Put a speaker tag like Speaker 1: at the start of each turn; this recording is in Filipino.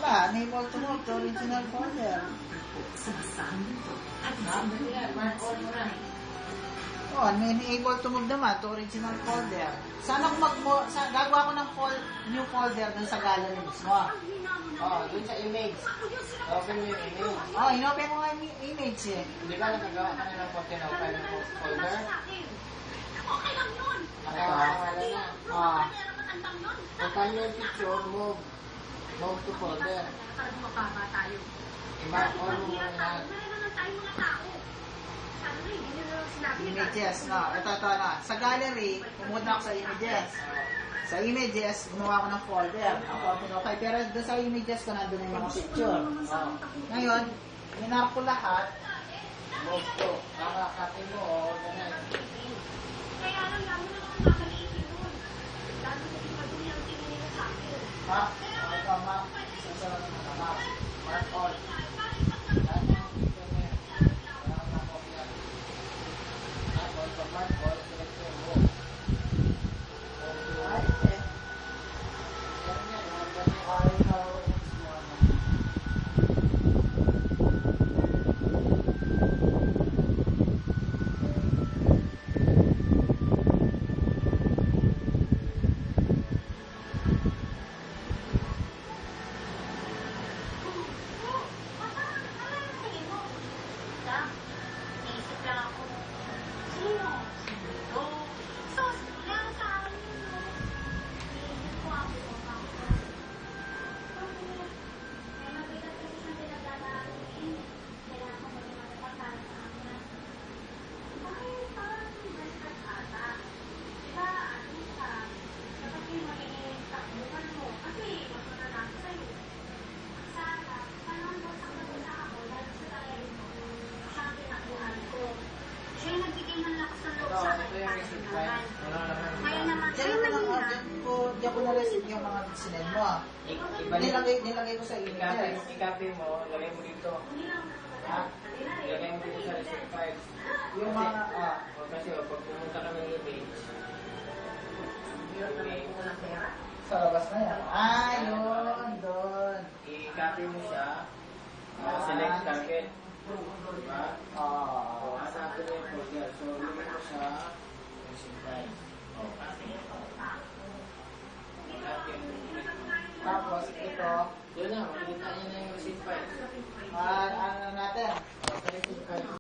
Speaker 1: nga, name all to move to original folder. Oh, enable to move naman to original folder. Sana kung gagawa ko ng new folder dun sa gallery mismo.
Speaker 2: Oh, dun sa image. Open mo yung image.
Speaker 1: Oh, inopen mo nga yung image eh.
Speaker 2: Hindi ba nagagawa ka na ng open folder?
Speaker 3: Okay lang yun.
Speaker 2: Nakakawala na.
Speaker 1: Oh.
Speaker 2: Punta nyo yung picture, move. Move to folder.
Speaker 3: Parang mababa tayo.
Speaker 2: Iba, all mo na lahat.
Speaker 3: Meron tayo mga tao. Sabi na, hindi nyo sinabi.
Speaker 1: Images, no? Ito na. Sa gallery, pumunta ako sa images. Sa images, gumawa ko ng folder. Okay, pero doon sa images ko, nandun yung mga picture. Oh. Ngayon, minark ko lahat.
Speaker 2: Move to. Kakakatin mo, o ganyan.
Speaker 3: Kaya lang namin naman kakalitin nun. Lalo na yung madumi ang tingin nila sa akin.
Speaker 1: Map. Ito, map. Susunod na map.
Speaker 2: Mark all. Lahat ng picture na yan. Kailangan na copy yan. Mark all. Pag mark all, select yung move. Move to.
Speaker 1: Ay, eh.
Speaker 2: Ganyan yan. Mga ganyan.
Speaker 1: Ay, how it's normal.
Speaker 3: Siya yung nagbigay ng lakas ng loob sa akin
Speaker 2: Ito yung
Speaker 3: para
Speaker 2: receipt
Speaker 3: sa
Speaker 2: file. Wala naman.
Speaker 3: Kaya naman,
Speaker 1: Diyan ko lang, diyan ko na-receive yung mga sinend mo ah.
Speaker 2: Ibalik.
Speaker 1: Nilagay ko sa
Speaker 2: I-copy
Speaker 1: images.
Speaker 2: i-copy mo, lagay mo dito. Ha? Lagay mo dito sa receipt files.
Speaker 1: Yung mga,
Speaker 2: O kasi pag pumunta ka ng image,
Speaker 1: sa labas na yan. Ah, yun, doon.
Speaker 2: i-copy mo siya, select target. Diba?
Speaker 1: Oo.
Speaker 2: Hanapin mo yung folder. So, lagay mo siya, receipt files.
Speaker 1: Tapos, ito,
Speaker 2: Doon na, makikita niyo na yung receipt files.
Speaker 1: ano natin?
Speaker 2: Receipt files.